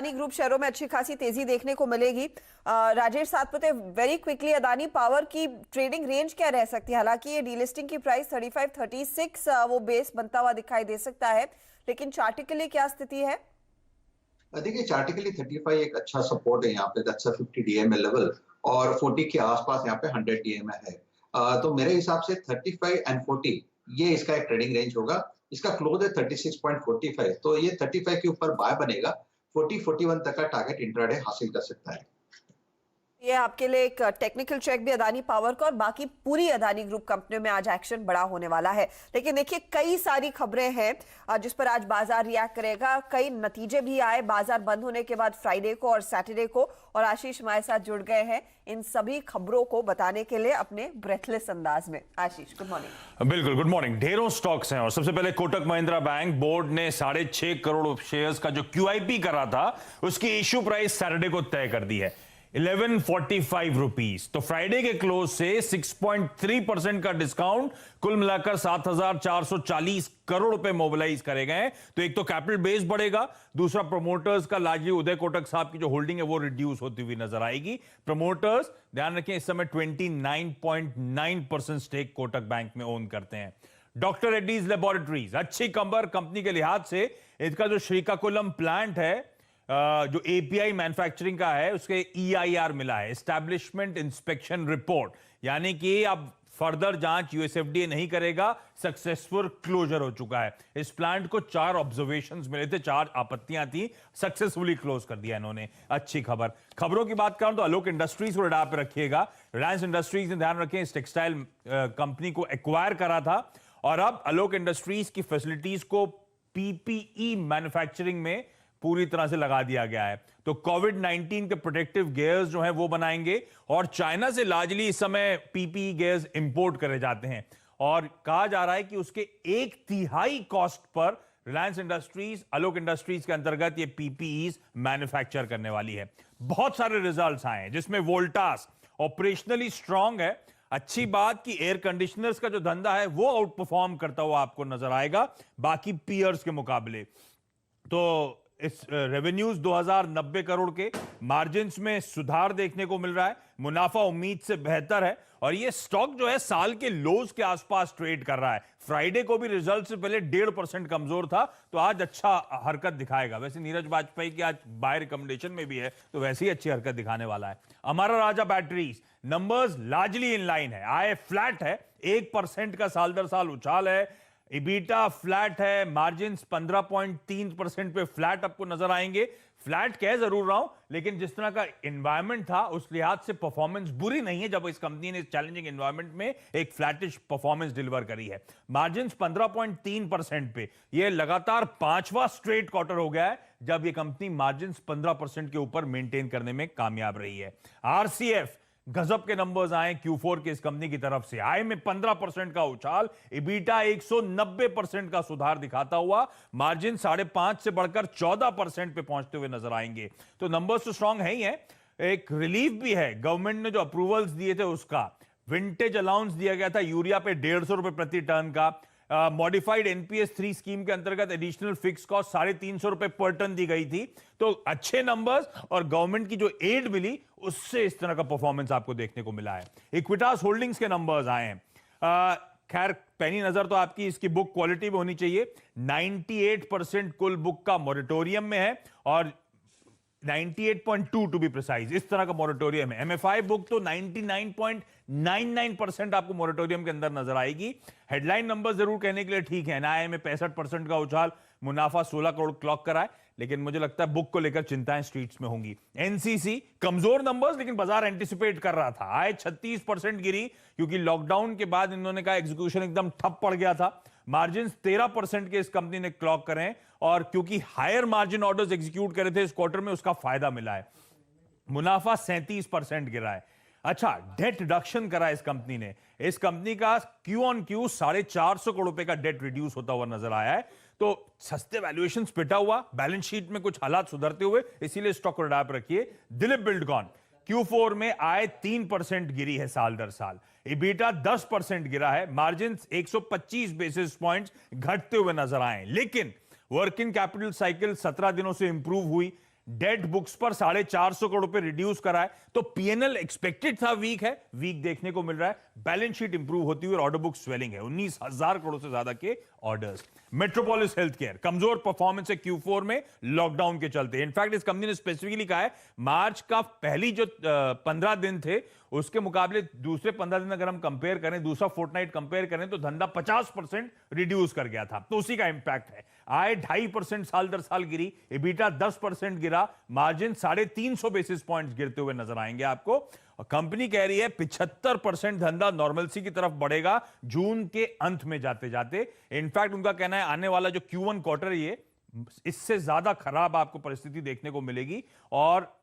Adani group शेयरों में अच्छी खासी तेजी देखने को मिलेगी। Rajesh Satpute, very quickly Adani power की ट्रेडिंग रेंज क्या रह सकती है? हालांकि ये डीलिस्टिंग की प्राइस 35-36 वो बेस बनता हुआ दिखाई दे सकता है, लेकिन चार्टिकली क्या स्थिति है? देखिए चार्टिकली 35 एक अच्छा सपोर्ट है यहाँ पे, दैट्स अ 50 डीएमए लेवल, और 40 के आसपास यहाँ पे 100 डीएमए है। तो मेरे हिसाब से 35 एंड 40 ये इसका एक ट्रेडिंग रेंज होगा। इसका क्लोज है 36.45, तो ये 35 के ऊपर बाय बनेगा, 40-41 तक का टारगेट इंट्राडे हासिल कर सकता है। ये आपके लिए एक टेक्निकल चेक भी अदानी पावर का और बाकी पूरी अदानी ग्रुप कंपनियों में आज एक्शन बड़ा होने वाला है। लेकिन देखिए कई सारी खबरें हैं जिस पर आज बाजार रिएक्ट करेगा। कई नतीजे भी आए बाजार बंद होने के बाद फ्राइडे को और सैटरडे को, और आशीष हमारे साथ जुड़ गए हैं इन सभी खबरों को बताने के लिए अपने ब्रेथलेस अंदाज में। आशीष, गुड मॉर्निंग। बिल्कुल गुड मॉर्निंग। ढेरों स्टॉक्स हैं और सबसे पहले कोटक महिंद्रा बैंक बोर्ड ने 6.5 करोड़ शेयर्स का जो QIP करा था उसकी इश्यू प्राइस सैटरडे को तय कर दी है 1145 रुपीज। तो फ्राइडे के क्लोज से 6.3% का डिस्काउंट, कुल मिलाकर 7,440 करोड़ रुपए मोबिलाइज करे गए। तो एक तो कैपिटल बेस बढ़ेगा, दूसरा प्रमोटर्स का लार्जली उदय कोटक साहब की जो होल्डिंग है वो रिड्यूस होती हुई नजर आएगी। प्रमोटर्स ध्यान रखें इस समय 29.9% स्टेक कोटक बैंक में ओन करते हैं। डॉक्टर रेड्डीज लेबोरेटरीज अच्छी कंपनी के लिहाज से इसका जो श्रीकाकुलम प्लांट है जो API मैन्युफैक्चरिंग का है उसके EIR मिला है, एस्टैब्लिशमेंट इंस्पेक्शन रिपोर्ट, यानी कि अब फर्दर जांच USFDA नहीं करेगा, सक्सेसफुल क्लोजर हो चुका है। इस प्लांट को 4 ऑब्जर्वेशंस मिले थे, 4 आपत्तियां थी, सक्सेसफुली क्लोज कर दिया इन्होंने। अच्छी खबरों की बात करूं तो आलोक इंडस्ट्रीज को रडार पे रखिएगा। रिलायंस इंडस्ट्रीज ने ध्यान रखें इस टेक्सटाइल कंपनी को एक्वायर करा था और अब आलोक इंडस्ट्रीज की फैसिलिटीज को PPE मैन्युफैक्चरिंग में पूरी तरह से लगा दिया गया है। तो कोविड-19 के प्रोटेक्टिव गियर्स जो हैं वो बनाएंगे और चाइना से लार्जली इस समय PPE गियर्स इंपोर्ट करे जाते हैं और कहा जा रहा है कि उसके 1/3 कॉस्ट पर रिलायंस इंडस्ट्रीज आलोक इंडस्ट्रीज के अंतर्गत ये PPEs मैन्युफैक्चर करने वाली है। बहुत सारे रिजल्ट्स आए हैं जिसमें वोल्टास ऑपरेशनली स्ट्रांग है। अच्छी बात कि एयर कंडीशनर्स का जो धंधा है वो आउट परफॉर्म करता हुआ आपको नजर आएगा बाकी पीयर्स के मुकाबले। तो इस रेवेन्यूज 2090 करोड़ के, मार्जिन्स में सुधार देखने को मिल रहा है, मुनाफा उम्मीद से बेहतर है और ये स्टॉक जो है साल के लोज के आसपास ट्रेड कर रहा है। फ्राइडे को भी रिजल्ट से पहले 1.5% कमजोर था, तो आज अच्छा हरकत दिखाएगा। वैसे नीरज वाजपेयी की आज बाय रिकमेंडेशन में भी है, तो वैसे ही अच्छी हरकत दिखाने वाला है। Amara Raja batteries numbers largely in line है, आय फ्लैट है, 1% का साल दर साल उछाल है, इबीटा फ्लैट है, मार्जिन्स 15.3% पे फ्लैट आपको नजर आएंगे। फ्लैट कह जरूर रहा हूं, लेकिन जिस तरह का एनवायरमेंट था उस लिहाज से परफॉर्मेंस बुरी नहीं है जब इस कंपनी ने चैलेंजिंग एनवायरमेंट में एक फ्लैटिश परफॉर्मेंस डिलीवर करी है। मार्जिन्स 15.3% पे, यह लगातार 5वां स्ट्रेट क्वार्टर हो गया है जब यह कंपनी मार्जिन्स 15% के ऊपर मेंटेन करने में कामयाब रही है। RCF गजब के नंबर्स आए Q4 के इस कंपनी की तरफ से, आय में 15% का उछाल, इबीटा 190% का सुधार दिखाता हुआ, मार्जिन 5.5 से बढ़कर 14% पे पहुंचते हुए नजर आएंगे। तो नंबर्स तो स्ट्रांग है ही है। एक रिलीफ भी है, गवर्नमेंट ने जो अप्रूवल्स दिए थे उसका, विंटेज अलाउंस दिया गया था यूरिया पे 150 रुपए प्रति टन का, मॉडिफाइड NPS 3 स्कीम के अंतर्गत एडिशनल फिक्स कॉस्ट 350 रुपए पर टन दी गई थी। तो अच्छे नंबर्स और गवर्नमेंट की जो एड मिली उससे इस तरह का परफॉर्मेंस आपको देखने को मिला है। इक्विटास होल्डिंग्स के नंबर्स आए हैं। खैर पैनी नजर तो आपकी इसकी बुक क्वालिटी में होनी चाहिए। 98% कुल बुक का मॉरेटोरियम में है और 98.2 टू बी प्रिसाइज, इस तरह का मोरेटोरियम है। MFI बुक तो 99.99% आपको मोरेटोरियम के अंदर नजर आएगी। हेडलाइन नंबर जरूर कहने के लिए ठीक है, NII में 65% का उछाल, मुनाफा 16 करोड़ क्लॉक करा है, लेकिन मुझे लगता है बुक को लेकर चिंताएं स्ट्रीट्स में होंगी। NCC कमजोर नंबर्स, लेकिन बाजार एंटिसिपेट कर रहा था। आय 36% गिरी क्योंकि लॉकडाउन के बाद इन्होंने कहा एग्जीक्यूशन एकदम ठप पड़ गया था। मार्जिन 13% के इस कंपनी ने क्लॉक करें और क्योंकि हायर मार्जिन ऑर्डर्स एग्जीक्यूट करे थे इस क्वार्टर में, उसका फायदा मिला है। मुनाफा 37% गिरा है। अच्छा, डेट रिडक्शन करा इस कंपनी ने। इस कंपनी का Q on Q 450 करोड़ रुपए का डेट रिड्यूस होता हुआ नजर आया है। तो सस्ते वैल्यूएशन पिटा हुआ, बैलेंस शीट में कुछ हालात सुधरते हुए, इसीलिए स्टॉक को रडार पर रखिए। दिलीप बिल्डकॉन Q4 में आय 3% गिरी है साल दर साल, इबीटा 10% गिरा है, मार्जिन 125 बेसिस पॉइंट्स घटते हुए नजर आए, लेकिन वर्किंग कैपिटल साइकिल 17 दिनों से इंप्रूव हुई, डेट बुक्स पर 450 करोड़ रुपए रिड्यूस करा है। तो पीएनएल एक्सपेक्टेड था वीक है, वीक देखने को मिल रहा है। बैलेंस शीट इंप्रूव होती हुई और ऑर्डर बुक स्वेलिंग है, 19,000 करोड़ से ज्यादा के ऑर्डर्स। मेट्रोपोलिस हेल्थ केयर कमजोर परफॉर्मेंस है Q4 में लॉकडाउन के चलते। इनफैक्ट इस कंपनी ने स्पेसिफिकली कहा है मार्च का पहली जो 15 दिन थे उसके मुकाबले दूसरे 15 दिन अगर हम कंपेयर करें, दूसरा फोर्टनाइट कंपेयर करें तो धंधा 50% रिड्यूस कर गया था, तो उसी का इंपैक्ट है। आय 2.5% साल दर साल गिरी, एबिटा 10% गिरा, मार्जिन 350 बेसिस पॉइंट्स गिरते हुए नजर आएंगे आपको। और कंपनी कह रही है 75% धंधा नॉर्मलसी की तरफ बढ़ेगा जून के अंत में जाते जाते। इनफैक्ट उनका कहना है आने वाला जो Q1 क्वार्टर ये इससे ज्यादा खराब आपको परिस्थिति देखने को मिलेगी और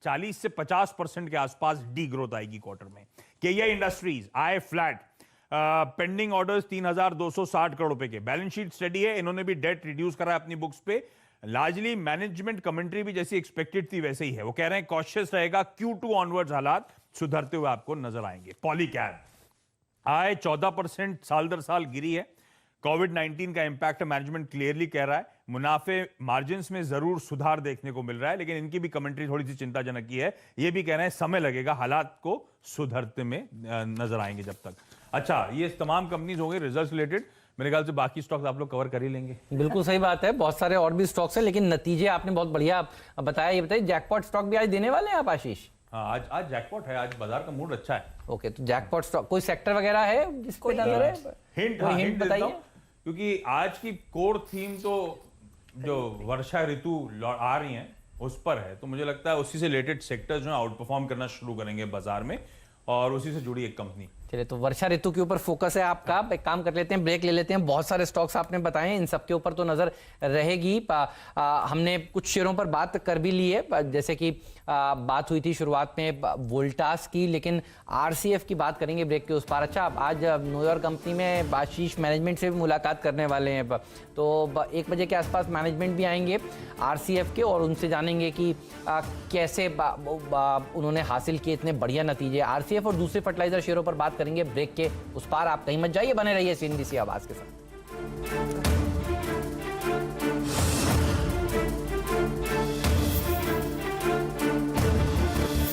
40 से 50% के आसपास डी ग्रोथ आएगी क्वार्टर में। केईआई इंडस्ट्रीज आए फ्लैट, पेंडिंग ऑर्डर्स 3,260 करोड़ रुपए के, बैलेंस शीट स्टडी है, इन्होंने भी डेट रिड्यूस करा है अपनी बुक्स पे। लार्जली मैनेजमेंट कमेंट्री भी जैसी एक्सपेक्टेड थी वैसे ही है, वो कह रहे हैं कॉशियस रहेगा, Q2 ऑनवर्ड्स हालात सुधरते हुए आपको नजर आएंगे। पॉलीकैब आय 14% साल दर साल गिरी है, कोविड-19 का इंपैक्ट मैनेजमेंट क्लियरली कह रहा है। मुनाफे मार्जिन्स में जरूर सुधार देखने को मिल रहा है, लेकिन इनकी भी कमेंट्री थोड़ी सी चिंताजनक की है। ये भी कह रहे हैं समय लगेगा, हालात को सुधरते में नजर आएंगे जब तक। अच्छा, ये तमाम कंपनीज हो गई रिजल्ट्स रिलेटेड, मेरे ख्याल से बाकी स्टॉक्स आप लोग कवर कर ही लेंगे। बिल्कुल सही बात है, बहुत सारे और भी स्टॉक्स हैं, लेकिन नतीजे आपने बहुत बढ़िया बताया। ये बताइए जैकपॉट स्टॉक भी आज देने वाले हैं आप आशीष? हाँ, आज जैकपॉट है, आज बाजार का मूड अच्छा है। ओके, तो जैकपॉट स्टॉक कोई सेक्टर वगैरह है जिसको नजर है? हिंट बताइए, क्योंकि आज की कोर थीम तो जो वर्षा ऋतु आ रही हैं उस पर है, तो मुझे लगता है उसी से रिलेटेड सेक्टर्स जो है आउट परफॉर्म करना शुरू करेंगे बाजार में, और उसी से जुड़ी एक कंपनी। चलिए, तो वर्षा ऋतु के ऊपर फोकस है आपका। एक काम कर लेते हैं, ब्रेक ले लेते हैं। बहुत सारे स्टॉक्स आपने बताए हैं, इन सब के ऊपर तो नजर रहेगी। हमने कुछ शेयरों पर बात कर भी ली है, जैसे कि बात हुई थी शुरुआत में वोल्टास की, लेकिन आरसीएफ की बात करेंगे ब्रेक के उस पार। अच्छा, आज न्यूयॉर्क कंपनी में आशीष मैनेजमेंट से भी मुलाकात करने वाले हैं, तो 1 बजे के आसपास मैनेजमेंट भी आएंगे आरसीएफ के, और उनसे जानेंगे कि कैसे उन्होंने हासिल किए इतने बढ़िया नतीजे। आरसीएफ और दूसरे फर्टिलाइजर शेयरों पर बात करेंगे ब्रेक के उस पार। आप कहीं मत जाइए, बने रहिए CNBC आवाज के साथ।